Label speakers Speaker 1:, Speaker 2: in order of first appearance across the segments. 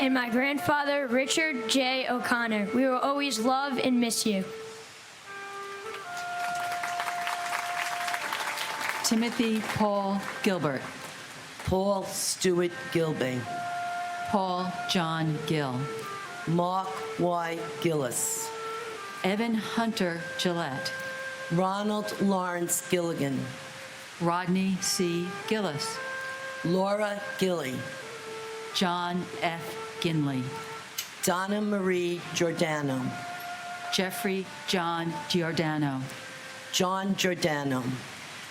Speaker 1: and my grandfather, Richard J. O'Connor. We will always love and miss you.
Speaker 2: Timothy Paul Gilbert.
Speaker 3: Paul Stewart Gilbey.
Speaker 2: Paul John Gill.
Speaker 3: Mark Y. Gillis.
Speaker 2: Evan Hunter Gillette.
Speaker 3: Ronald Lawrence Gilligan.
Speaker 2: Rodney C. Gillis.
Speaker 3: Laura Gilley.
Speaker 2: John F. Ginley.
Speaker 3: Donna Marie Giordano.
Speaker 2: Jeffrey John Giordano.
Speaker 3: John Giordano.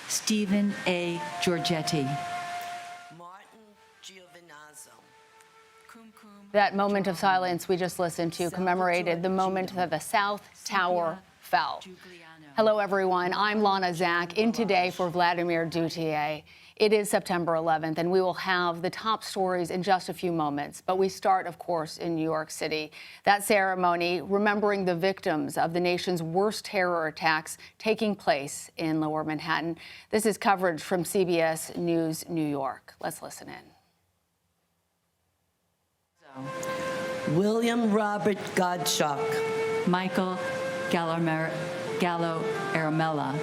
Speaker 2: Stephen A. Giorgetti.
Speaker 3: Martin Giovinazzo.
Speaker 4: That moment of silence we just listened to commemorated the moment that the South Tower fell. Hello, everyone. I'm Lana Zak, in today for Vladimir Duthiers. It is September 11th, and we will have the top stories in just a few moments. But we start, of course, in New York City. That ceremony remembering the victims of the nation's worst terror attacks taking place in Lower Manhattan. This is coverage from CBS News New York. Let's listen in.
Speaker 3: William Robert Gottschalk.
Speaker 2: Michael Gallo Aramella.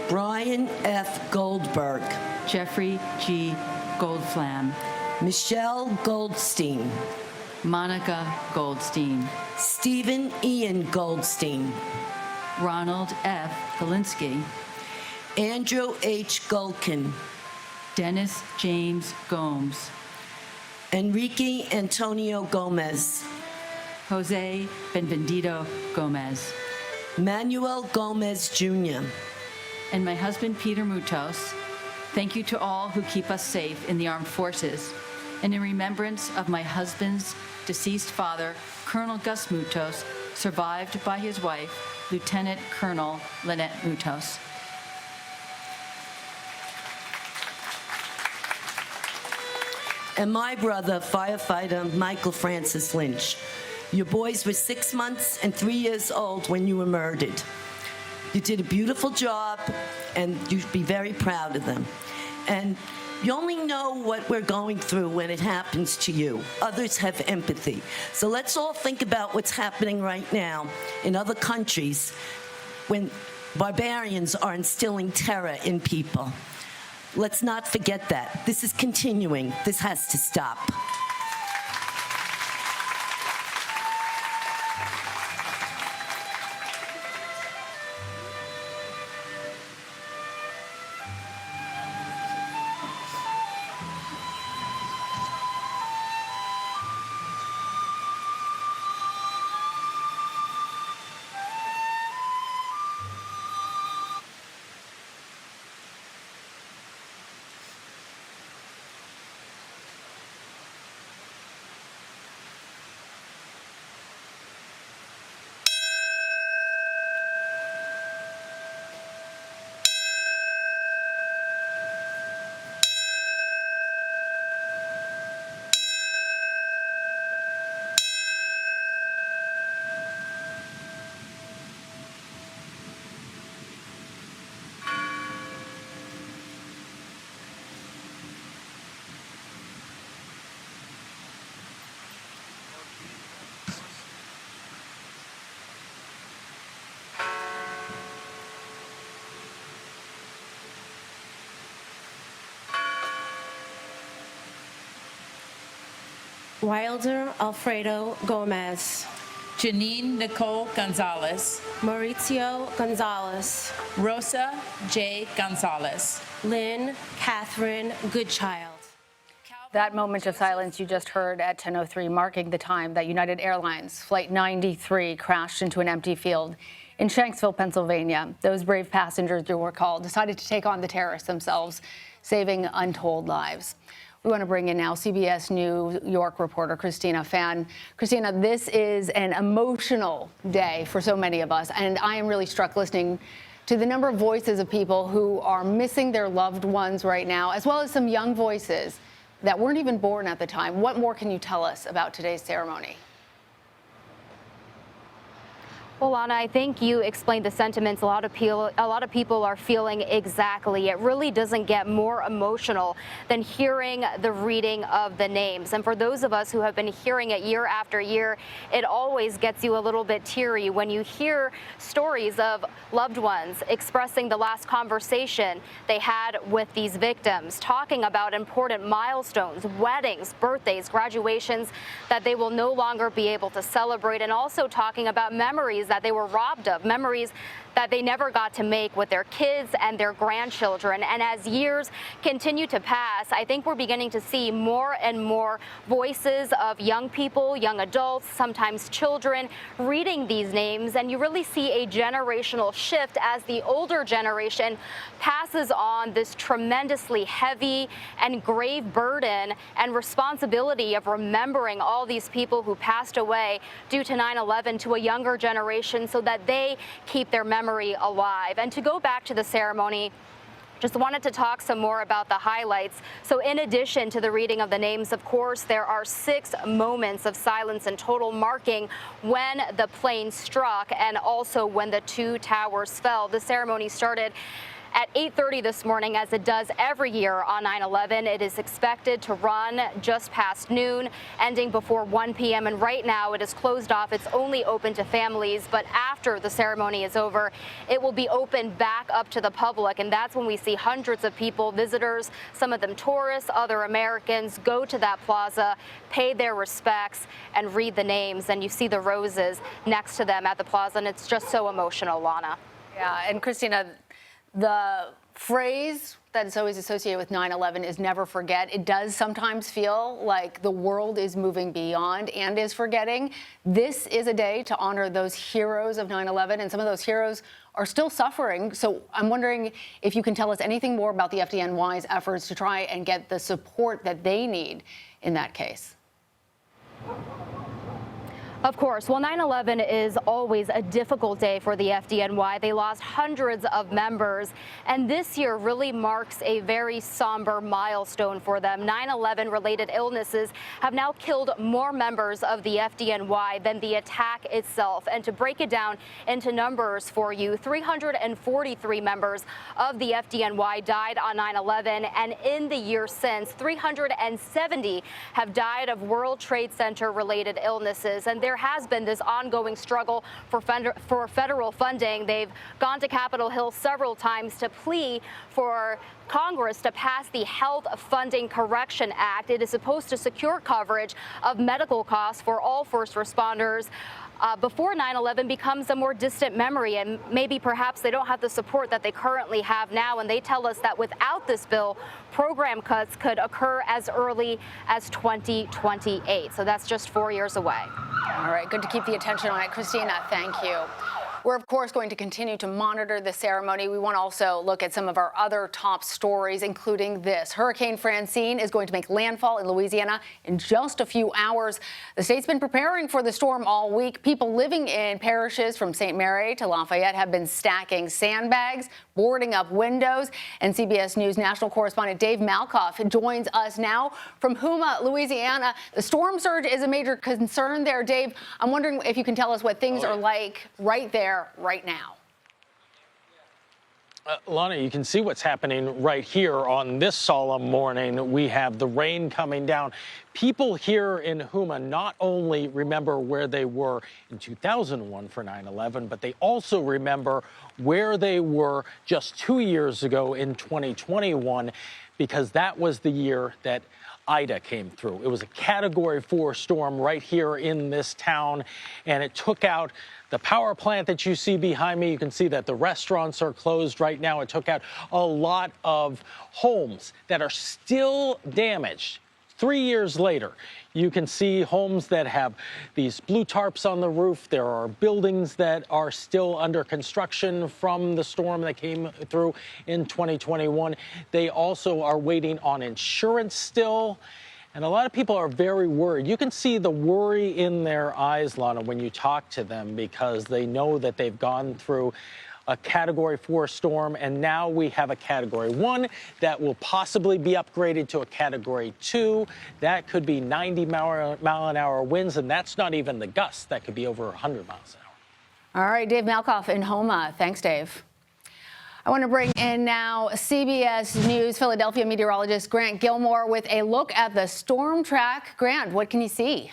Speaker 3: Brian F. Goldberg.
Speaker 2: Jeffrey G. Goldflam.
Speaker 3: Michelle Goldstein.
Speaker 2: Monica Goldstein.
Speaker 3: Stephen Ian Goldstein.
Speaker 2: Ronald F. Galinsky.
Speaker 3: Andrew H. Gulkin.
Speaker 2: Dennis James Gomes.
Speaker 3: Enrique Antonio Gomez.
Speaker 2: Jose Benvenido Gomez.
Speaker 3: Manuel Gomez Jr.
Speaker 2: And my husband, Peter Mutos. Thank you to all who keep us safe in the armed forces. And in remembrance of my husband's deceased father, Colonel Gus Mutos, survived by his wife, Lieutenant Colonel Lynette Mutos.
Speaker 3: And my brother, firefighter Michael Francis Lynch. Your boys were 6 months and 3 years old when you were murdered. You did a beautiful job, and you should be very proud of them. And you only know what we're going through when it happens to you. Others have empathy. So let's all think about what's happening right now in other countries when barbarians are instilling terror in people. Let's not forget that. This is continuing. This has to stop.
Speaker 5: Wilder Alfredo Gomez.
Speaker 6: Janine Nicole Gonzalez.
Speaker 5: Mauricio Gonzalez.
Speaker 6: Rosa J. Gonzalez.
Speaker 5: Lynn Catherine Goodchild.
Speaker 4: That moment of silence you just heard at 10:03, marking the time that United Airlines Flight 93 crashed into an empty field in Shanksville, Pennsylvania. Those brave passengers, you'll recall, decided to take on the terrorists themselves, saving untold lives. We want to bring in now CBS New York reporter Christina Fan. Christina, this is an emotional day for so many of us, and I am really struck listening to the number of voices of people who are missing their loved ones right now, as well as some young voices that weren't even born at the time. What more can you tell us about today's ceremony?
Speaker 7: Well, Lana, I think you explained the sentiments a lot of people are feeling exactly. It really doesn't get more emotional than hearing the reading of the names. And for those of us who have been hearing it year after year, it always gets you a little bit teary when you hear stories of loved ones expressing the last conversation they had with these victims, talking about important milestones, weddings, birthdays, graduations that they will no longer be able to celebrate, and also talking about memories that they were robbed of, memories that they never got to make with their kids and their grandchildren. And as years continue to pass, I think we're beginning to see more and more voices of young people, young adults, sometimes children, reading these names. And you really see a generational shift as the older generation passes on this tremendously heavy and grave burden and responsibility of remembering all these people who passed away due to 9/11 to a younger generation so that they keep their memory alive. And to go back to the ceremony, just wanted to talk some more about the highlights. So in addition to the reading of the names, of course, there are 6 moments of silence in total, marking when the plane struck and also when the 2 towers fell. The ceremony started at 8:30 this morning, as it does every year on 9/11. It is expected to run just past noon, ending before 1 p.m. And right now it is closed off. It's only open to families. But after the ceremony is over, it will be open back up to the public. And that's when we see hundreds of people, visitors, some of them tourists, other Americans, go to that plaza, pay their respects, and read the names. And you see the roses next to them at the plaza. And it's just so emotional, Lana.
Speaker 4: Yeah, and Christina, the phrase that is always associated with 9/11 is never forget. It does sometimes feel like the world is moving beyond and is forgetting. This is a day to honor those heroes of 9/11, and some of those heroes are still suffering. So I'm wondering if you can tell us anything more about the FDNY's efforts to try and get the support that they need in that case.
Speaker 7: Of course. Well, 9/11 is always a difficult day for the FDNY. They lost hundreds of members, and this year really marks a very somber milestone for them. 9/11 related illnesses have now killed more members of the FDNY than the attack itself. And to break it down into numbers for you, 343 members of the FDNY died on 9/11, and in the year since, 370 have died of World Trade Center related illnesses. And there has been this ongoing struggle for federal funding. They've gone to Capitol Hill several times to plea for Congress to pass the Health Funding Correction Act. It is supposed to secure coverage of medical costs for all first responders before 9/11 becomes a more distant memory, and maybe perhaps they don't have the support that they currently have now. And they tell us that without this bill, program cuts could occur as early as 2028. So that's just 4 years away.
Speaker 4: All right, good to keep the attention on it. Christina, thank you. We're, of course, going to continue to monitor the ceremony. We want to also look at some of our other top stories, including this. Hurricane Francine is going to make landfall in Louisiana in just a few hours. The state's been preparing for the storm all week. People living in parishes from St. Mary to Lafayette have been stacking sandbags, boarding up windows. And CBS News national correspondent Dave Malkoff joins us now from Houma, Louisiana. The storm surge is a major concern there. Dave, I'm wondering if you can tell us what things are like right there, right now.
Speaker 8: Lana, you can see what's happening right here on this solemn morning. We have the rain coming down. People here in Houma not only remember where they were in 2001 for 9/11, but they also remember where they were just 2 years ago in 2021, because that was the year that Ida came through. It was a Category 4 storm right here in this town, and it took out the power plant that you see behind me. You can see that the restaurants are closed right now. It took out a lot of homes that are still damaged. 3 years later, you can see homes that have these blue tarps on the roof. There are buildings that are still under construction from the storm that came through in 2021. They also are waiting on insurance still. And a lot of people are very worried. You can see the worry in their eyes, Lana, when you talk to them, because they know that they've gone through a Category 4 storm, and now we have a Category 1 that will possibly be upgraded to a Category 2. That could be 90 mile an hour winds, and that's not even the gusts. That could be over 100 miles an hour.
Speaker 4: All right, Dave Malkoff in Homa. Thanks, Dave. I want to bring in now CBS News Philadelphia meteorologist Grant Gilmore with a look at the storm track. Grant, what can you see?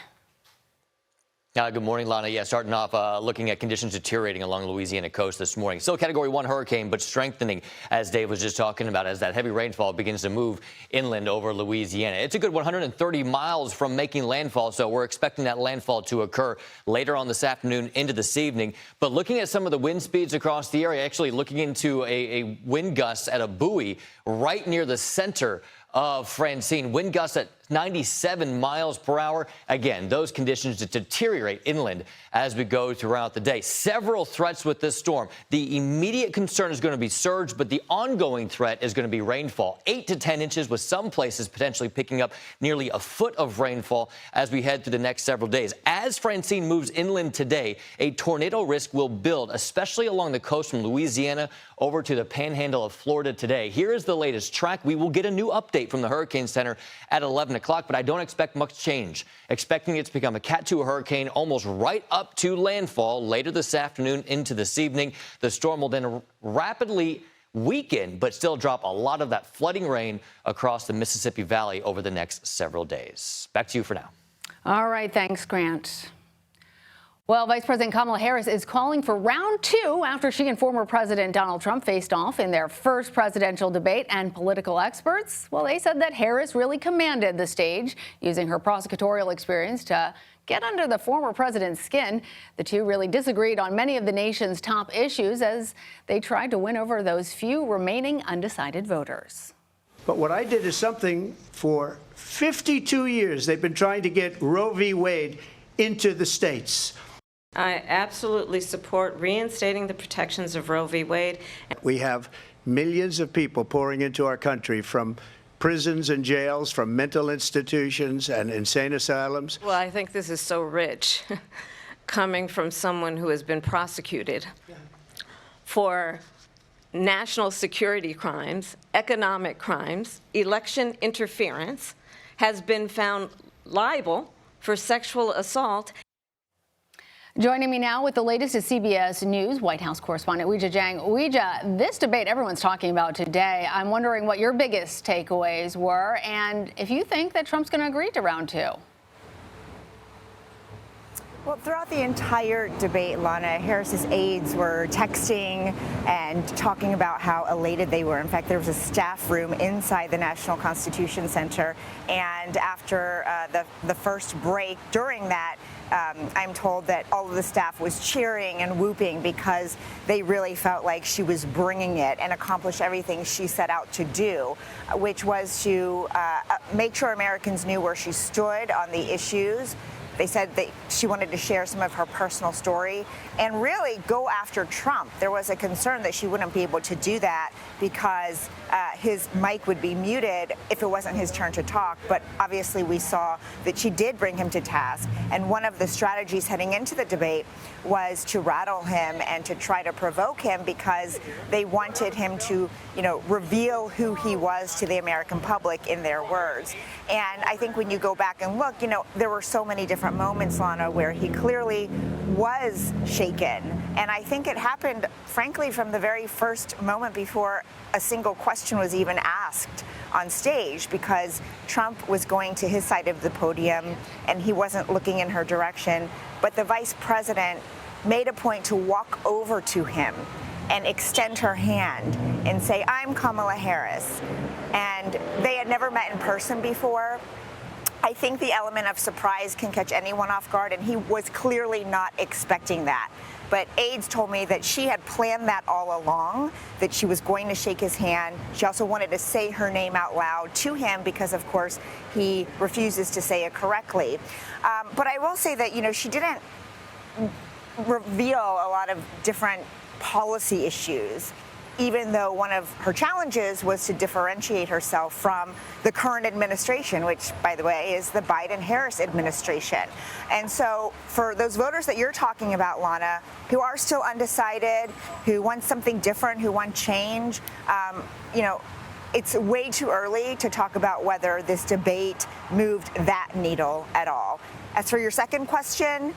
Speaker 9: Good morning, Lana. Yeah, starting off looking at conditions deteriorating along the Louisiana coast this morning. Still a Category 1 hurricane, but strengthening, as Dave was just talking about, as that heavy rainfall begins to move inland over Louisiana. It's a good 130 miles from making landfall, so we're expecting that landfall to occur later on this afternoon into this evening. But looking at some of the wind speeds across the area, actually looking into a wind gust at a buoy right near the center of Francine. Wind gusts at 97 miles per hour. Again, those conditions deteriorate inland as we go throughout the day. Several threats with this storm. The immediate concern is going to be surge, but the ongoing threat is going to be rainfall. 8 to 10 inches, with some places potentially picking up nearly a foot of rainfall as we head through the next several days. As Francine moves inland today, a tornado risk will build, especially along the coast from Louisiana over to the panhandle of Florida today. Here is the latest track. We will get a new update from the Hurricane Center at 11 o'clock, but I don't expect much change. Expecting it to become a Cat 2 hurricane almost right up to landfall later this afternoon into this evening. The storm will then rapidly weaken, but still drop a lot of that flooding rain across the Mississippi Valley over the next several days. Back to you for now.
Speaker 4: All right, thanks, Grant. Well, Vice President Kamala Harris is calling for round 2 after she and former President Donald Trump faced off in their first presidential debate, and political experts, well, they said that Harris really commanded the stage, using her prosecutorial experience to get under the former president's skin. The two really disagreed on many of the nation's top issues as they tried to win over those few remaining undecided voters.
Speaker 10: But what I did is something for 52 years. They've been trying to get Roe v. Wade into the states.
Speaker 11: I absolutely support reinstating the protections of Roe v. Wade.
Speaker 10: We have millions of people pouring into our country from prisons and jails, from mental institutions and insane asylums.
Speaker 11: Well, I think this is so rich, coming from someone who has been prosecuted for national security crimes, economic crimes, election interference, has been found liable for sexual assault.
Speaker 4: Joining me now with the latest is CBS News White House correspondent Weijia Jiang. Weijia, this debate everyone's talking about today, I'm wondering what your biggest takeaways were and if you think that Trump's going to agree to round 2.
Speaker 12: Well, throughout the entire debate, Lana, Harris's aides were texting and talking about how elated they were. In fact, there was a staff room inside the National Constitution Center, and after the first break during that, I'm told that all of the staff was cheering and whooping because they really felt like she was bringing it and accomplished everything she set out to do, which was to make sure Americans knew where she stood on the issues. They said that she wanted to share some of her personal story and really go after Trump. There was a concern that she wouldn't be able to do that because his mic would be muted if it wasn't his turn to talk. But obviously we saw that she did bring him to task. And one of the strategies heading into the debate was to rattle him and to try to provoke him because they wanted him to, reveal who he was to the American public in their words. And I think when you go back and look, there were so many different moments, Lana, where he clearly was shaken. And I think it happened, frankly, from the very first moment before a single question was even asked on stage, because Trump was going to his side of the podium and he wasn't looking in her direction. But the vice president made a point to walk over to him and extend her hand and say, "I'm Kamala Harris." And they had never met in person before. I think the element of surprise can catch anyone off guard, and he was clearly not expecting that. But aides told me that she had planned that all along, that she was going to shake his hand. She also wanted to say her name out loud to him because, of course, he refuses to say it correctly. But I will say that, she didn't reveal a lot of different policy issues, even though one of her challenges was to differentiate herself from the current administration, which, by the way, is the Biden-Harris administration. And so for those voters that you're talking about, Lana, who are still undecided, who want something different, who want change, it's way too early to talk about whether this debate moved that needle at all. As for your second question,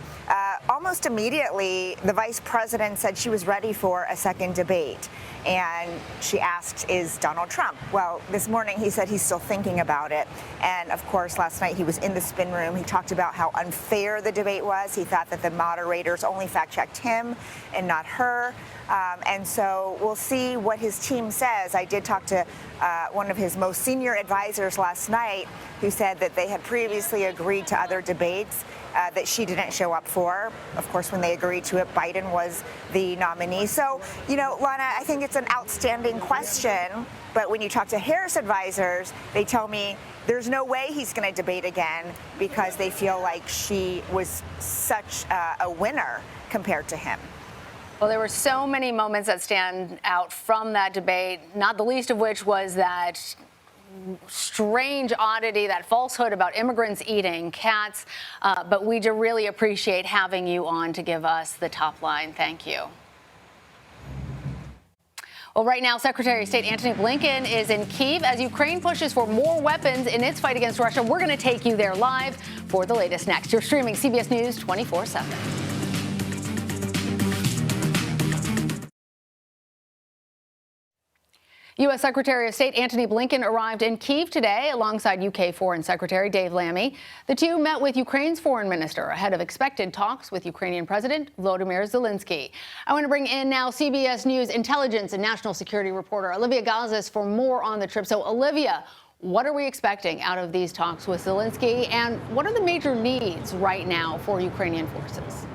Speaker 12: almost immediately, the vice president said she was ready for a second debate. And she asked, is Donald Trump? Well, this morning he said he's still thinking about it. And of course, last night he was in the spin room. He talked about how unfair the debate was. He thought that the moderators only fact-checked him and not her. And so we'll see what his team says. I did talk to one of his most senior advisors last night who said that they had previously agreed to other debates that she didn't show up for. Of course, when they agreed to it, Biden was the nominee. So, you know, Lana, I think it's an outstanding question. But when you talk to Harris advisors, they tell me there's no way he's going to debate again because they feel like she was such a winner compared to him.
Speaker 4: Well, there were so many moments that stand out from that debate, not the least of which was that strange oddity, that falsehood about immigrants eating cats. But we do really appreciate having you on to give us the top line. Thank you. Well, right now, Secretary of State Antony Blinken is in Kyiv as Ukraine pushes for more weapons in its fight against Russia. We're going to take you there live for the latest next. You're streaming CBS News 24/7. U.S. Secretary of State Antony Blinken arrived in Kyiv today alongside UK Foreign Secretary Dave Lammy. The two met with Ukraine's foreign minister ahead of expected talks with Ukrainian President Volodymyr Zelensky. I want to bring in now CBS News intelligence and national security reporter Olivia Gazis for more on the trip. So, Olivia, what are we expecting out of these talks with Zelensky, and what are the major needs right now for Ukrainian forces?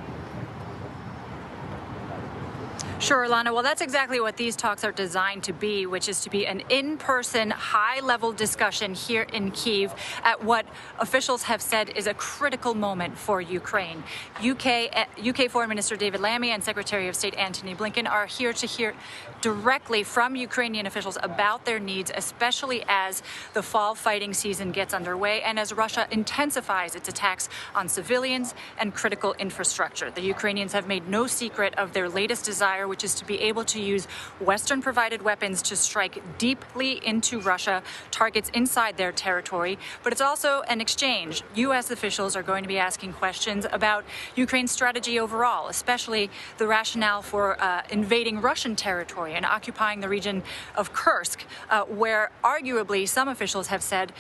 Speaker 13: Sure, Lana. Well, that's exactly what these talks are designed to be, which is to be an in-person, high-level discussion here in Kyiv at what officials have said is a critical moment for Ukraine. UK Foreign Minister David Lammy and Secretary of State Antony Blinken are here to hear directly from Ukrainian officials about their needs, especially as the fall fighting season gets underway and as Russia intensifies its attacks on civilians and critical infrastructure. The Ukrainians have made no secret of their latest desire, which is to be able to use Western-provided weapons to strike deeply into Russia, targets inside their territory. But it's also an exchange. U.S. officials are going to be asking questions about Ukraine's strategy overall, especially the rationale for invading Russian territory and occupying the region of Kursk, where arguably some officials have said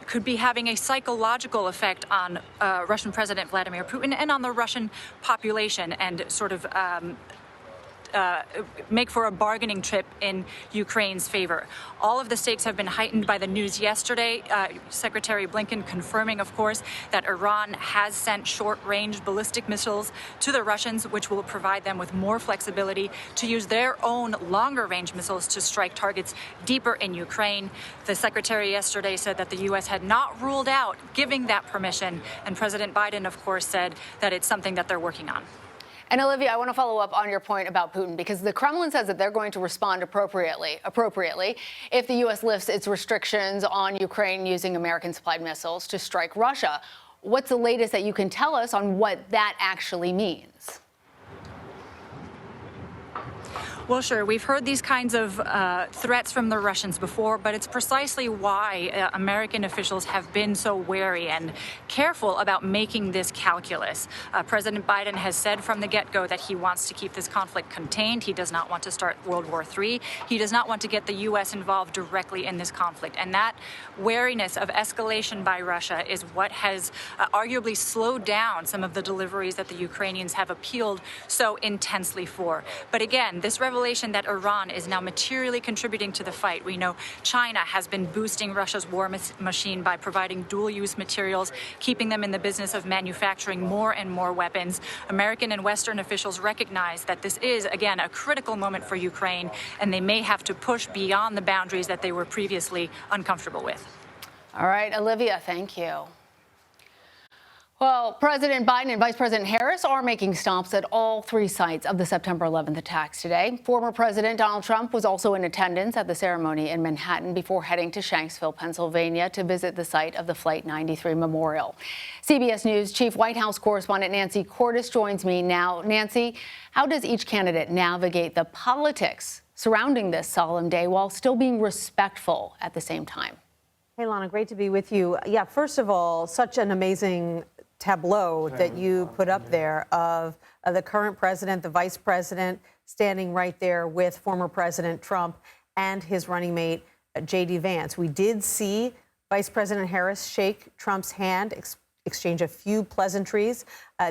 Speaker 13: could be having a psychological effect on Russian President Vladimir Putin and on the Russian population, and sort of make for a bargaining trip in Ukraine's favor. All of the stakes have been heightened by the news yesterday. Secretary Blinken confirming, of course, that Iran has sent short-range ballistic missiles to the Russians, which will provide them with more flexibility to use their own longer-range missiles to strike targets deeper in Ukraine. The secretary yesterday said that the U.S. had not ruled out giving that permission, and President Biden, of course, said that it's something that they're working on.
Speaker 4: And Olivia, I want to follow up on your point about Putin, because the Kremlin says that they're going to respond appropriately if the U.S. lifts its restrictions on Ukraine using American-supplied missiles to strike Russia. What's the latest that you can tell us on what that actually means?
Speaker 13: Well, sure. We've heard these kinds of threats from the Russians before, but it's precisely why American officials have been so wary and careful about making this calculus. President Biden has said from the get-go that he wants to keep this conflict contained. He does not want to start World War III. He does not want to get the U.S. involved directly in this conflict. And that wariness of escalation by Russia is what has arguably slowed down some of the deliveries that the Ukrainians have appealed so intensely for. But again, this revelation that Iran is now materially contributing to the fight. We know China has been boosting Russia's war machine by providing dual-use materials, keeping them in the business of manufacturing more and more weapons. American and Western officials recognize that this is, again, a critical moment for Ukraine, and they may have to push beyond the boundaries that they were previously uncomfortable with.
Speaker 4: All right, Olivia, thank you. Well, President Biden and Vice President Harris are making stops at all three sites of the September 11th attacks today. Former President Donald Trump was also in attendance at the ceremony in Manhattan before heading to Shanksville, Pennsylvania, to visit the site of the Flight 93 memorial. CBS News Chief White House correspondent Nancy Cordes joins me now. Nancy, how does each candidate navigate the politics surrounding this solemn day while still being respectful at the same time?
Speaker 14: Hey, Lana, great to be with you. Yeah, first of all, such an amazing tableau that you put up there of the current president, the vice president, standing right there with former President Trump and his running mate, J.D. Vance. We did see Vice President Harris shake Trump's hand, exchange a few pleasantries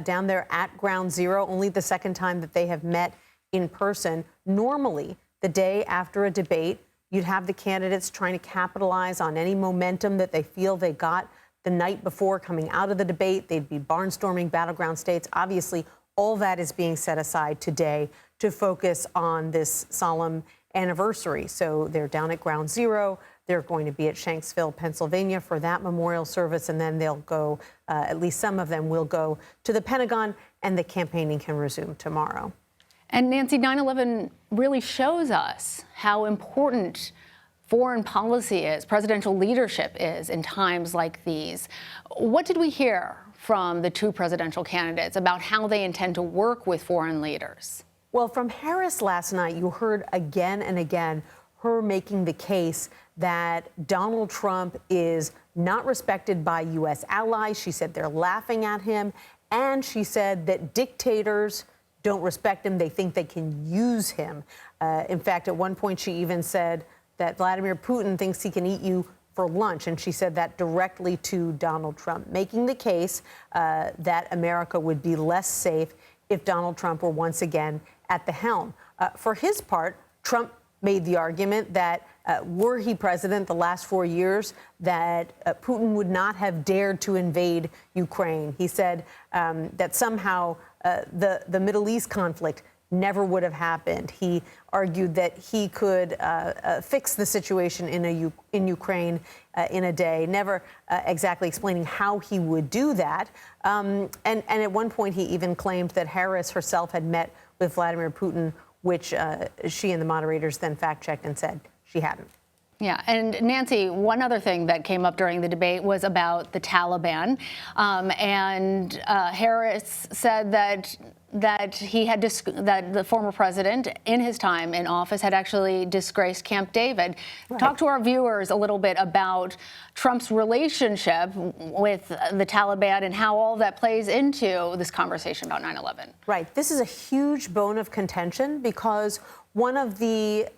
Speaker 14: down there at Ground Zero, only the second time that they have met in person. Normally, the day after a debate, you'd have the candidates trying to capitalize on any momentum that they feel they got the night before coming out of the debate. They'd be barnstorming battleground states. Obviously, all that is being set aside today to focus on this solemn anniversary. So they're down at Ground Zero. They're going to be at Shanksville, Pennsylvania for that memorial service, and then they'll go, at least some of them will go to the Pentagon, and the campaigning can resume tomorrow.
Speaker 4: And Nancy, 9/11 really shows us how important foreign policy is, presidential leadership is in times like these. What did we hear from the two presidential candidates about how they intend to work with foreign leaders?
Speaker 14: Well, from Harris last night, you heard again and again her making the case that Donald Trump is not respected by U.S. allies. She said they're laughing at him. And she said that dictators don't respect him. They think they can use him. In fact, at one point, she even said that Vladimir Putin thinks he can eat you for lunch. And she said that directly to Donald Trump, making the case that America would be less safe if Donald Trump were once again at the helm. For his part, Trump made the argument that were he president the last 4 years, that Putin would not have dared to invade Ukraine. He said that somehow the Middle East conflict never would have happened. He argued that he could fix the situation in Ukraine in a day, never exactly explaining how he would do that. And at one point, he even claimed that Harris herself had met with Vladimir Putin, which she and the moderators then fact-checked and said she hadn't.
Speaker 4: Yeah, and Nancy, one other thing that came up during the debate was about the Taliban, and Harris said that he had that the former president, in his time in office, had actually disgraced Camp David. Right. Talk to our viewers a little bit about Trump's relationship with the Taliban and how all that plays into this conversation about 9/11.
Speaker 14: Right. This is a huge bone of contention because one of the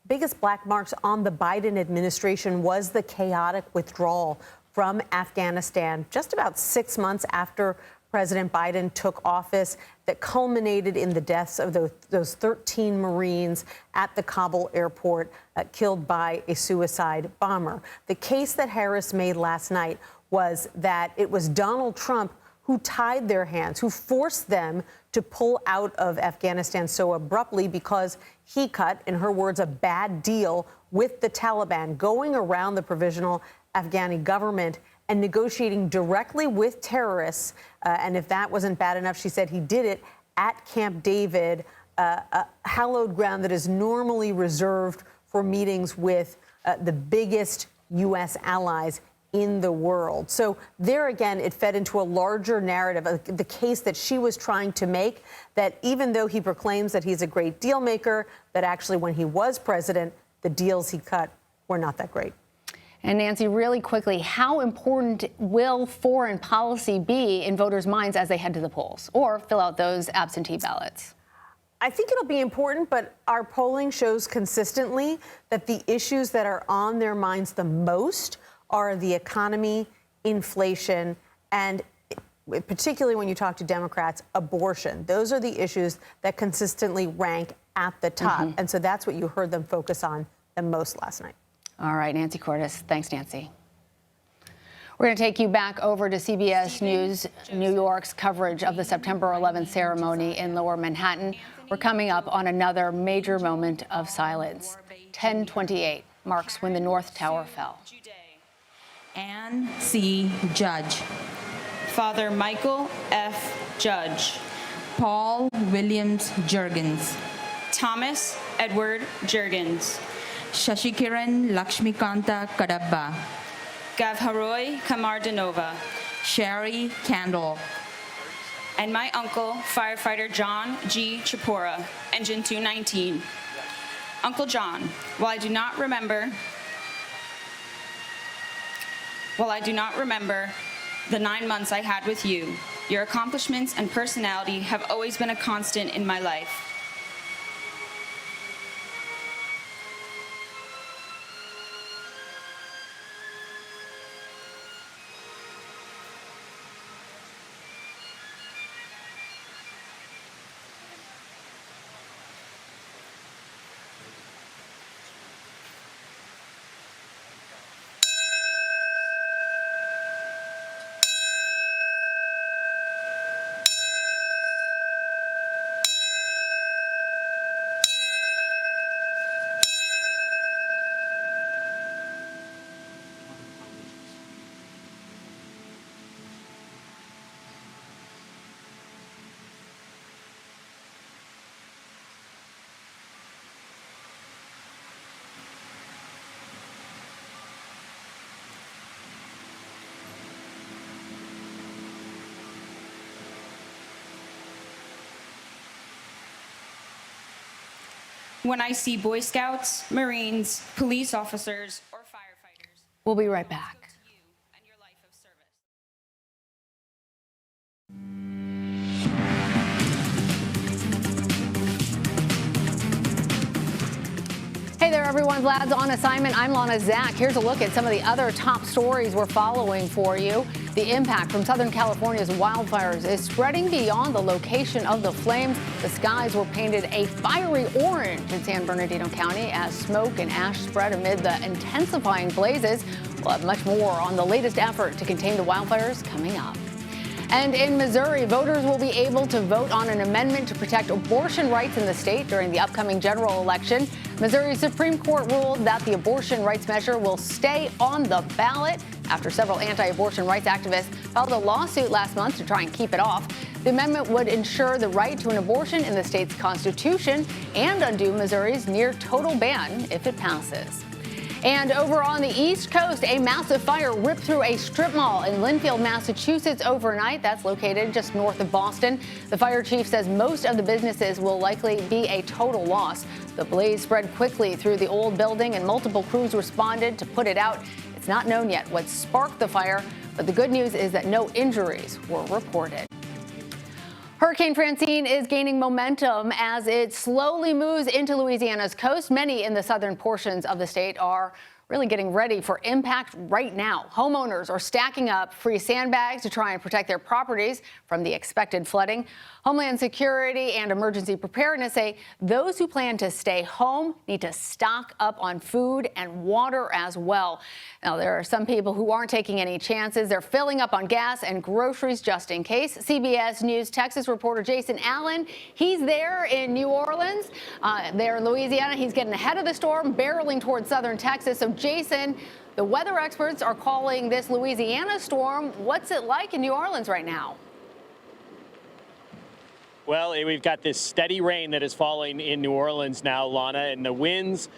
Speaker 14: biggest black marks on the Biden administration was the chaotic withdrawal from Afghanistan just about 6 months after President Biden took office, that culminated in the deaths of those 13 Marines at the Kabul airport killed by a suicide bomber. The case that Harris made last night was that it was Donald Trump who tied their hands, who forced them to pull out of Afghanistan so abruptly because he cut, in her words, a bad deal with the Taliban, going around the provisional Afghani government and negotiating directly with terrorists. And if that wasn't bad enough, she said he did it at Camp David, a hallowed ground that is normally reserved for meetings with the biggest U.S. allies in the world. So there again, it fed into a larger narrative of the case that she was trying to make, that even though he proclaims that he's a great deal maker, that actually when he was president, the deals he cut were not that great.
Speaker 4: And Nancy, really quickly, how important will foreign policy be in voters' minds as they head to the polls or fill out those absentee ballots?
Speaker 14: I think it'll be important, but our polling shows consistently that the issues that are on their minds the most are the economy, inflation, and particularly when you talk to Democrats, abortion. Those are the issues that consistently rank at the top. And so that's what you heard them focus on the most last night.
Speaker 4: All right, Nancy Cordes. Thanks, Nancy. We're going to take you back over to CBS News New York's coverage of the September 11th ceremony in Lower Manhattan. We're coming up on another major moment of silence. 10:28 marks when the North Tower fell.
Speaker 15: Ann C. Judge, Father Michael F. Judge, Paul Williams Juergens, Thomas Edward Juergens, Shashikiran Lakshmikanta Kadabba, Gavharoy Kamardanova, Sherry Candle, and my uncle, firefighter John G. Chipora, Engine 219. Uncle John, while I do not remember the 9 months I had with you. Your accomplishments and personality have always been a constant in my life. When I see Boy Scouts, Marines, police officers, or firefighters.
Speaker 4: We'll be right back. Hey there, everyone. Vlad's on assignment. I'm Lana Zach. Here's a look at some of the other top stories we're following for you. The impact from Southern California's wildfires is spreading beyond the location of the flames. The skies were painted a fiery orange in San Bernardino County as smoke and ash spread amid the intensifying blazes. We'll have much more on the latest effort to contain the wildfires coming up. And in Missouri, voters will be able to vote on an amendment to protect abortion rights in the state during the upcoming general election. Missouri Supreme Court ruled that the abortion rights measure will stay on the ballot after several anti-abortion rights activists filed a lawsuit last month to try and keep it off. The amendment would ensure the right to an abortion in the state's constitution and undo Missouri's near total ban if it passes. And over on the East Coast, a massive fire ripped through a strip mall in Lynnfield, Massachusetts overnight. That's located just north of Boston. The fire chief says most of the businesses will likely be a total loss. The blaze spread quickly through the old building and multiple crews responded to put it out. It's not known yet what sparked the fire, but the good news is that no injuries were reported. Hurricane Francine is gaining momentum as it slowly moves into Louisiana's coast. Many in the southern portions of the state are really getting ready for impact right now. Homeowners are stacking up free sandbags to try and protect their properties from the expected flooding. Homeland Security and Emergency Preparedness say those who plan to stay home need to stock up on food and water as well. Now, there are some people who aren't taking any chances. They're filling up on gas and groceries just in case. CBS News Texas reporter Jason Allen, he's there in New Orleans. There in Louisiana, he's getting ahead of the storm, barreling towards southern Texas. So, Jason, the weather experts are calling this Louisiana storm. What's it like in New Orleans right now?
Speaker 16: Well, we've got this steady rain that is falling in New Orleans now, Lana, and the winds,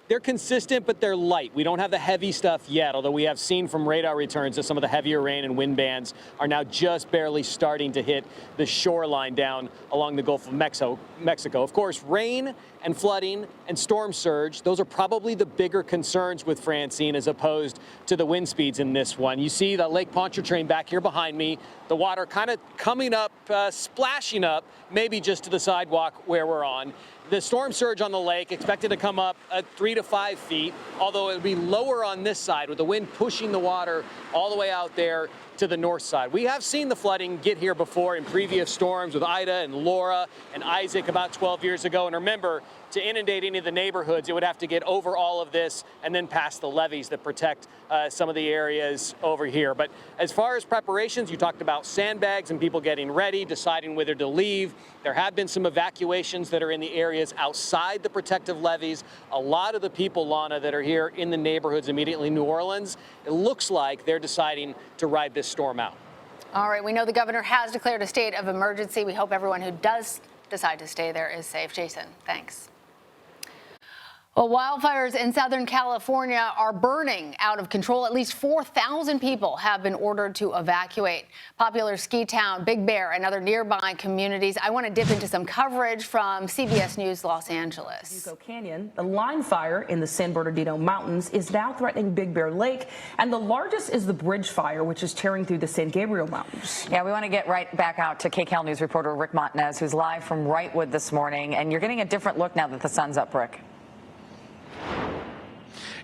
Speaker 16: they're consistent, but they're light. We don't have the heavy stuff yet, although we have seen from radar returns that some of the heavier rain and wind bands are now just barely starting to hit the shoreline down along the Gulf of Mexico. Of course, rain and flooding and storm surge, those are probably the bigger concerns with Francine as opposed to the wind speeds in this one. You see the Lake Pontchartrain back here behind me, the water kind of coming up, splashing up, maybe just to the sidewalk where we're on. The storm surge on the lake expected to come up at 3 to 5 feet, although it would be lower on this side with the wind pushing the water all the way out there to the north side. We have seen the flooding get here before in previous storms with Ida and Laura and Isaac about 12 years ago. And remember, to inundate any of the neighborhoods, it would have to get over all of this and then past the levees that protect some of the areas over here. But as far as preparations, you talked about sandbags and people getting ready, deciding whether to leave. There have been some evacuations that are in the areas outside the protective levees. A lot of the people, Lana, that are here in the neighborhoods immediately in New Orleans, it looks like they're deciding to ride this storm out.
Speaker 4: All right, we know the governor has declared a state of emergency. We hope everyone who does decide to stay there is safe. Jason, thanks. Well, wildfires in Southern California are burning out of control. At least 4,000 people have been ordered to evacuate. Popular ski town Big Bear and other nearby communities. I want to dip into some coverage from CBS News Los Angeles.
Speaker 17: Canyon, the line fire in the San Bernardino Mountains is now threatening Big Bear Lake, and the largest is the bridge fire, which is tearing through the San Gabriel Mountains.
Speaker 18: Yeah, we want to get right back out to KCAL News reporter Rick Montanez, who's live from Wrightwood this morning, and you're getting a different look now that the sun's up, Rick.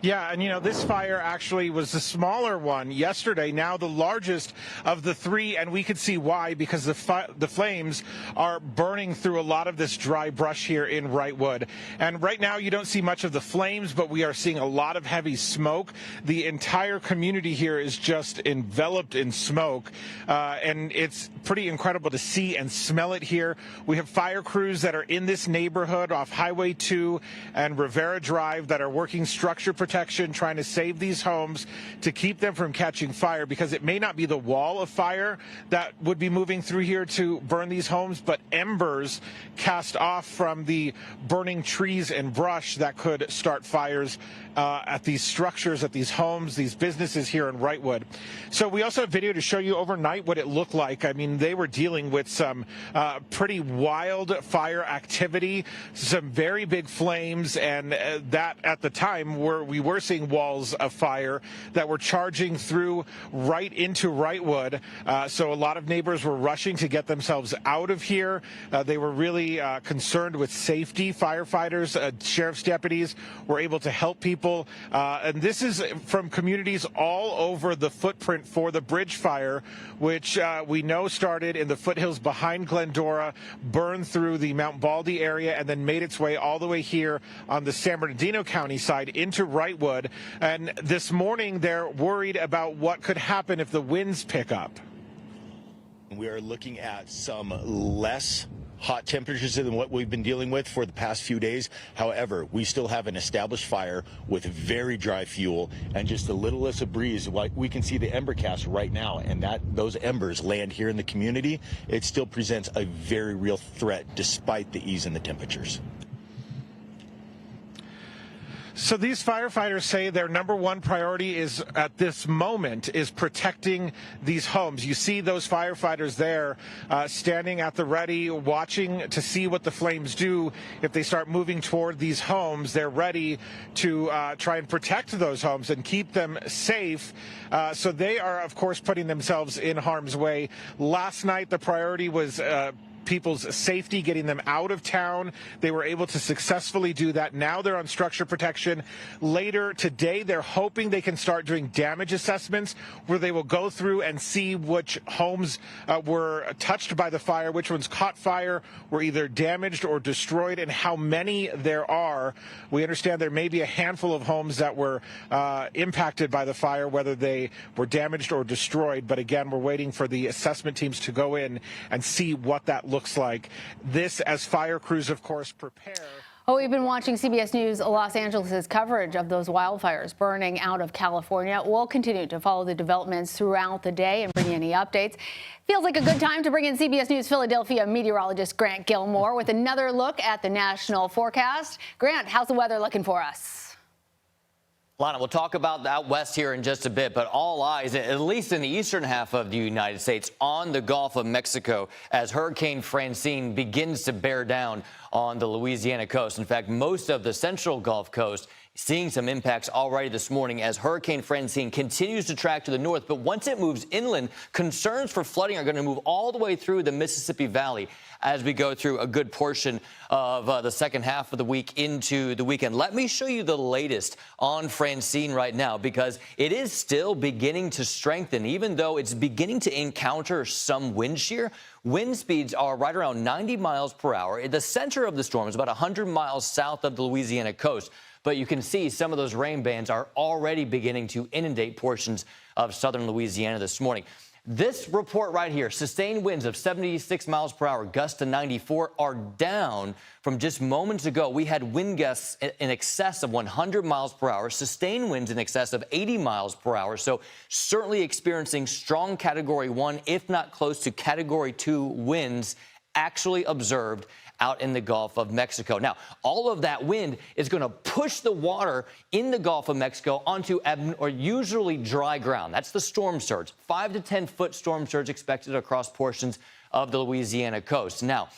Speaker 19: Yeah, and this fire actually was the smaller one yesterday, now the largest of the three, and we could see why, because the flames are burning through a lot of this dry brush here in Wrightwood. And right now you don't see much of the flames, but we are seeing a lot of heavy smoke. The entire community here is just enveloped in smoke, and it's pretty incredible to see and smell it here. We have fire crews that are in this neighborhood off Highway 2 and Rivera Drive that are working structure protection, trying to save these homes to keep them from catching fire, because it may not be the wall of fire that would be moving through here to burn these homes, but embers cast off from the burning trees and brush that could start fires at these structures, at these homes, these businesses here in Wrightwood. So we also have video to show you overnight what it looked like. I mean, they were dealing with some pretty wild fire activity, some very big flames, and that at the time we were seeing walls of fire that were charging through right into Wrightwood. So a lot of neighbors were rushing to get themselves out of here. They were really concerned with safety. Firefighters, sheriff's deputies were able to help people. And this is from communities all over the footprint for the bridge fire, which we know started in the foothills behind Glendora, burned through the Mount Baldy area, and then made its way all the way here on the San Bernardino County side into Wrightwood. And this morning, they're worried about what could happen if the winds pick up.
Speaker 20: We are looking at some less hot temperatures than what we've been dealing with for the past few days. However, we still have an established fire with very dry fuel and just a little less of breeze. We can see the ember cast right now, and those embers land here in the community. It still presents a very real threat despite the ease in the temperatures.
Speaker 19: So these firefighters say their number one priority is, at this moment, is protecting these homes. You see those firefighters there standing at the ready, watching to see what the flames do. If they start moving toward these homes, they're ready to try and protect those homes and keep them safe. So they are, of course, putting themselves in harm's way. Last night, the priority was people's safety, getting them out of town. They were able to successfully do that. Now they're on structure protection. Later today, they're hoping they can start doing damage assessments where they will go through and see which homes were touched by the fire, which ones caught fire, were either damaged or destroyed, and how many there are. We understand there may be a handful of homes that were impacted by the fire, whether they were damaged or destroyed. But again, we're waiting for the assessment teams to go in and see what that looks like. This, as fire crews, of course, prepare.
Speaker 4: Oh, we've been watching CBS News Los Angeles' coverage of those wildfires burning out of California. We'll continue to follow the developments throughout the day and bring you any updates. Feels like a good time to bring in CBS News Philadelphia meteorologist Grant Gilmore with another look at the national forecast. Grant, how's the weather looking for us?
Speaker 9: Lana, we'll talk about out west here in just a bit, but all eyes, at least in the eastern half of the United States, on the Gulf of Mexico as Hurricane Francine begins to bear down on the Louisiana coast. In fact, most of the central Gulf Coast seeing some impacts already this morning as Hurricane Francine continues to track to the north. But once it moves inland, concerns for flooding are going to move all the way through the Mississippi Valley as we go through a good portion of the second half of the week into the weekend. Let me show you the latest on Francine right now, because it is still beginning to strengthen, even though it's beginning to encounter some wind shear. Wind speeds are right around 90 miles per hour. The center of the storm is about 100 miles south of the Louisiana coast. But you can see some of those rain bands are already beginning to inundate portions of southern Louisiana this morning. This report right here, sustained winds of 76 miles per hour, gusts to 94, are down from just moments ago. We had wind gusts in excess of 100 miles per hour, sustained winds in excess of 80 miles per hour. So certainly experiencing strong Category 1, if not close to Category 2 winds actually observed out in the Gulf of Mexico. Now, all of that wind is going to push the water in the Gulf of Mexico onto usually dry ground. That's the storm surge. 5 to 10 foot storm surge expected across portions of the Louisiana coast. Now,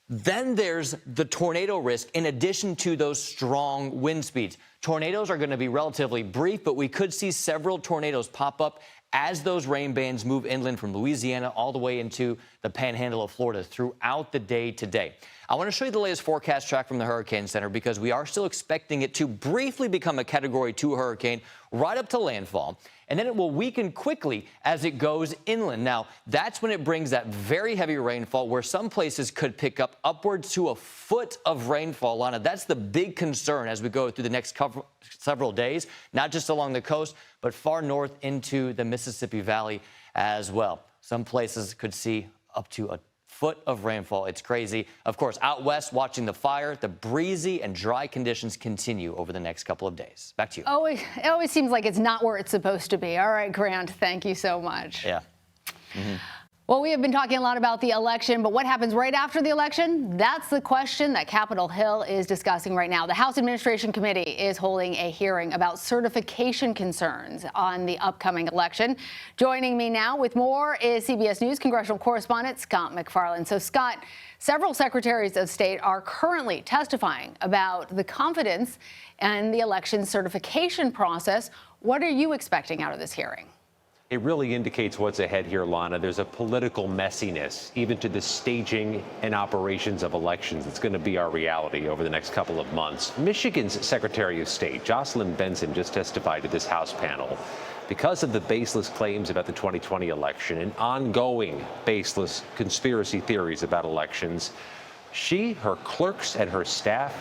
Speaker 9: then there's the tornado risk in addition to those strong wind speeds. Tornadoes are going to be relatively brief, but we could see several tornadoes pop up as those rain bands move inland from Louisiana all the way into the panhandle of Florida throughout the day today. I want to show you the latest forecast track from the Hurricane Center because we are still expecting it to briefly become a Category 2 hurricane right up to landfall, and then it will weaken quickly as it goes inland. Now, that's when it brings that very heavy rainfall where some places could pick up upwards to a foot of rainfall. Lana, that's the big concern as we go through the next several days, not just along the coast, but far north into the Mississippi Valley as well. Some places could see up to a foot of rainfall. It's crazy. Of course, out west, watching the fire, the breezy and dry conditions continue over the next couple of days. Back to you.
Speaker 4: It always seems like it's not where it's supposed to be. All right, Grant, thank you so much.
Speaker 9: Yeah.
Speaker 4: Well, we have been talking a lot about the election, but what happens right after the election? That's the question that Capitol Hill is discussing right now. The House Administration Committee is holding a hearing about certification concerns on the upcoming election. Joining me now with more is CBS News congressional correspondent Scott McFarland. So, Scott, several secretaries of state are currently testifying about the confidence in the election certification process. What are you expecting out of this hearing?
Speaker 21: It really indicates what's ahead here, Lana. There's a political messiness, even to the staging and operations of elections. It's going to be our reality over the next couple of months. Michigan's Secretary of State, Jocelyn Benson, just testified to this House panel. Because of the baseless claims about the 2020 election and ongoing baseless conspiracy theories about elections, she, her clerks, and her staff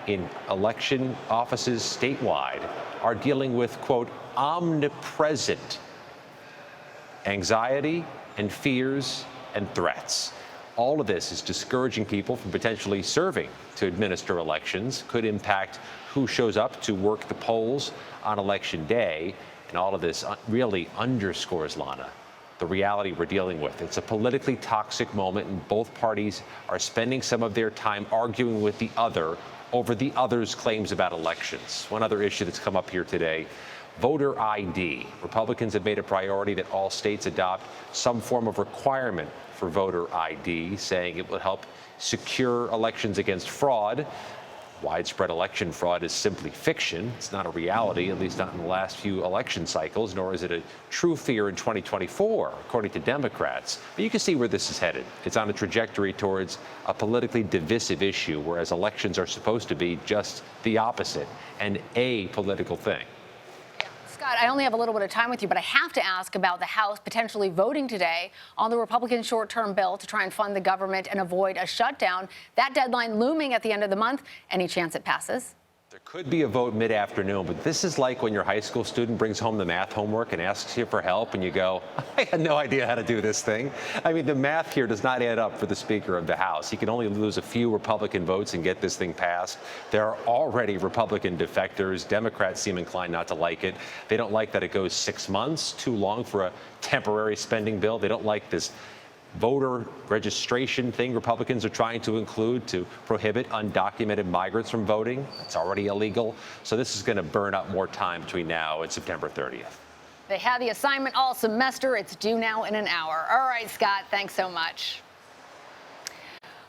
Speaker 21: in election offices statewide are dealing with, quote, omnipresent anxiety and fears and threats. All of this is discouraging people from potentially serving to administer elections, could impact who shows up to work the polls on election day. And all of this really underscores, Lana, the reality we're dealing with. It's a politically toxic moment, and both parties are spending some of their time arguing with the other over the other's claims about elections. One other issue that's come up here today: voter ID. Republicans have made a priority that all states adopt some form of requirement for voter ID, saying it will help secure elections against fraud. Widespread election fraud is simply fiction. It's not a reality, at least not in the last few election cycles, nor is it a true fear in 2024, according to Democrats. But you can see where this is headed. It's on a trajectory towards a politically divisive issue, whereas elections are supposed to be just the opposite, and a political thing.
Speaker 4: Scott, I only have a little bit of time with you, but I have to ask about the House potentially voting today on the Republican short-term bill to try and fund the government and avoid a shutdown. That deadline looming at the end of the month. Any chance it passes?
Speaker 21: There could be a vote mid-afternoon, but this is like when your high school student brings home the math homework and asks you for help, and you go, I had no idea how to do this thing. I mean, the math here does not add up for the Speaker of the House. He can only lose a few Republican votes and get this thing passed. There are already Republican defectors. Democrats seem inclined not to like it. They don't like that it goes 6 months, too long for a temporary spending bill. They don't like this voter registration thing Republicans are trying to include to prohibit undocumented migrants from voting. It's already illegal. So this is going to burn up more time between now and September 30th.
Speaker 4: They had the assignment all semester. It's due now in an hour. All right, Scott, thanks so much.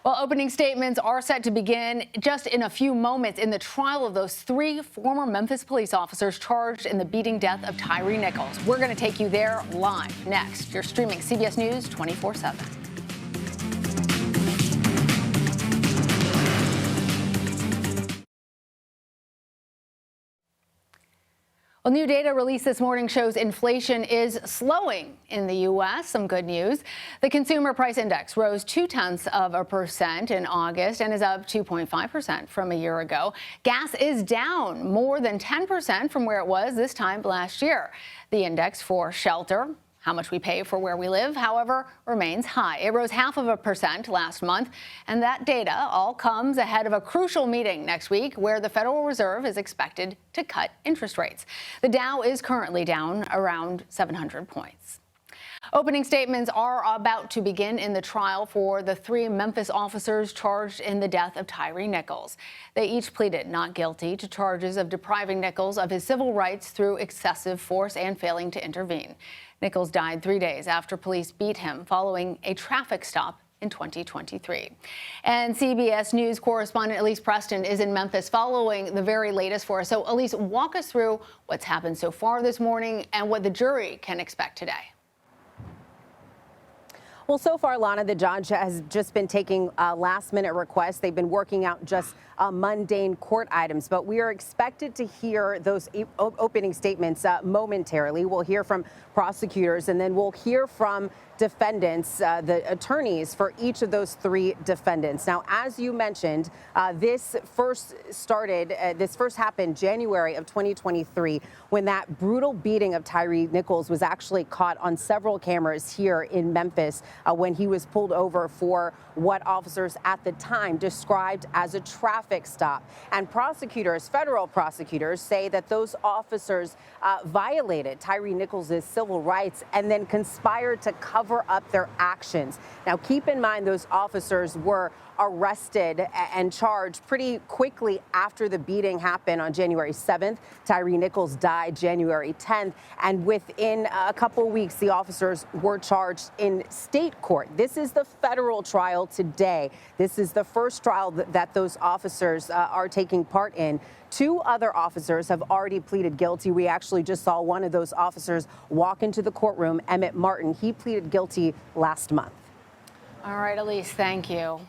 Speaker 4: Well, opening statements are set to begin just in a few moments in the trial of those 3 former Memphis police officers charged in the beating death of Tyre Nichols. We're going to take you there live next. You're streaming CBS News 24/7. Well, new data released this morning shows inflation is slowing in the U.S. Some good news. The consumer price index rose 0.2% in August and is up 2.5% from a year ago. Gas is down more than 10% from where it was this time last year. The index for shelter, how much we pay for where we live, however, remains high. It rose 0.5% last month, and that data all comes ahead of a crucial meeting next week where the Federal Reserve is expected to cut interest rates. The Dow is currently down around 700 points. Opening statements are about to begin in the trial for the 3 Memphis officers charged in the death of Tyre Nichols. They each pleaded not guilty to charges of depriving Nichols of his civil rights through excessive force and failing to intervene. Nichols died 3 days after police beat him following a traffic stop in 2023. And CBS News correspondent Elise Preston is in Memphis following the very latest for us. So Elise, walk us through what's happened so far this morning and what the jury can expect today.
Speaker 1: Well, so far, Lana, the judge has just been taking last-minute requests. They've been working out just mundane court items, but we are expected to hear those opening statements momentarily. We'll hear from prosecutors, and then we'll hear from defendants, the attorneys for each of those 3 defendants. Now, as you mentioned, this first happened January of 2023 when that brutal beating of Tyre Nichols was actually caught on several cameras here in Memphis when he was pulled over for what officers at the time described as a traffic stop. And prosecutors, federal prosecutors, say that those officers violated Tyre Nichols' civil rights and then conspired to cover up their actions. Now, keep in mind those officers were arrested and charged pretty quickly after the beating happened on January 7th. Tyre Nichols died January 10th. And within a couple weeks, the officers were charged in state court. This is the federal trial today. This is the first trial that those officers are taking part in. 2 other officers have already pleaded guilty. We actually just saw one of those officers walk into the courtroom, Emmett Martin. He pleaded guilty last month.
Speaker 4: All right, Elise, thank you.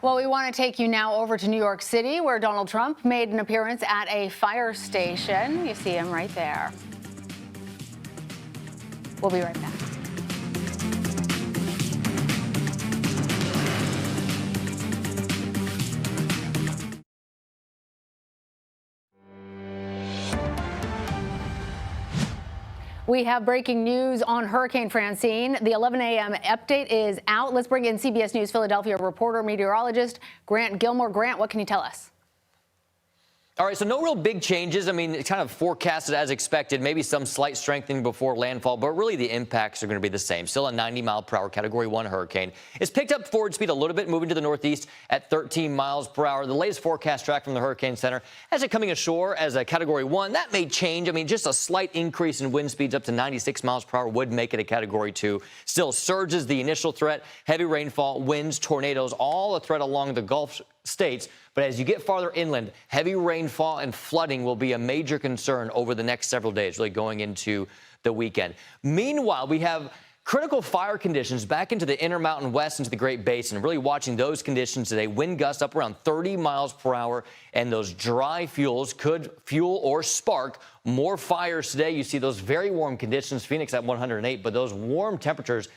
Speaker 4: Well, we want to take you now over to New York City, where Donald Trump made an appearance at a fire station. You see him right there. We'll be right back. We have breaking news on Hurricane Francine. The 11 a.m. update is out. Let's bring in CBS News Philadelphia reporter, meteorologist Grant Gilmore. Grant, what can you tell us?
Speaker 9: All right, so no real big changes. I mean, it's kind of forecasted as expected, maybe some slight strengthening before landfall, but really the impacts are going to be the same. Still a 90-mile-per-hour Category 1 hurricane. It's picked up forward speed a little bit, moving to the northeast at 13 miles per hour. The latest forecast track from the Hurricane Center has it coming ashore as a Category 1. That may change. I mean, just a slight increase in wind speeds up to 96 miles per hour would make it a Category 2. Still, surges the initial threat, heavy rainfall, winds, tornadoes, all a threat along the Gulf states. But as you get farther inland, heavy rainfall and flooding will be a major concern over the next several days, really going into the weekend. Meanwhile, we have critical fire conditions back into the Intermountain West into the Great Basin. Really watching those conditions today. Wind gusts up around 30 miles per hour, and those dry fuels could fuel or spark more fires today. You see those very warm conditions, Phoenix at 108, but those warm temperatures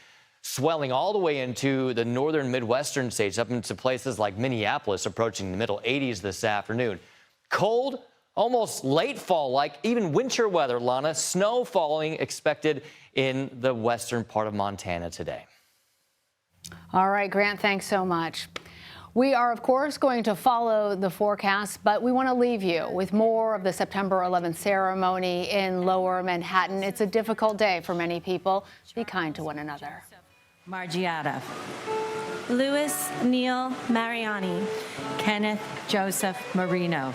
Speaker 9: swelling all the way into the northern Midwestern states, up into places like Minneapolis, approaching the middle 80s this afternoon. Cold, almost late fall-like, even winter weather, Lana. Snow falling expected in the western part of Montana today.
Speaker 4: All right, Grant, thanks so much. We are, of course, going to follow the forecast, but we want to leave you with more of the September 11th ceremony in Lower Manhattan. It's a difficult day for many people. Be kind to one another.
Speaker 22: Margiata.
Speaker 5: Louis Neil Mariani.
Speaker 22: Kenneth Joseph Marino.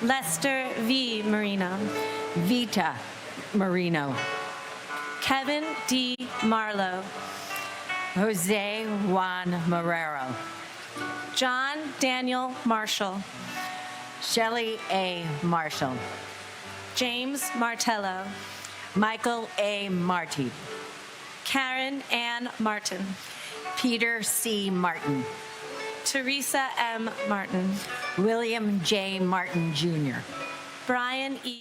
Speaker 5: Lester V. Marino.
Speaker 22: Vita Marino.
Speaker 5: Kevin D. Marlowe.
Speaker 22: Jose Juan Marrero.
Speaker 5: John Daniel Marshall.
Speaker 22: Shelley A. Marshall.
Speaker 5: James Martello.
Speaker 22: Michael A. Marty.
Speaker 5: Karen Ann Martin.
Speaker 22: Peter C. Martin.
Speaker 5: Teresa M. Martin.
Speaker 22: William J. Martin, Jr.
Speaker 5: Brian E.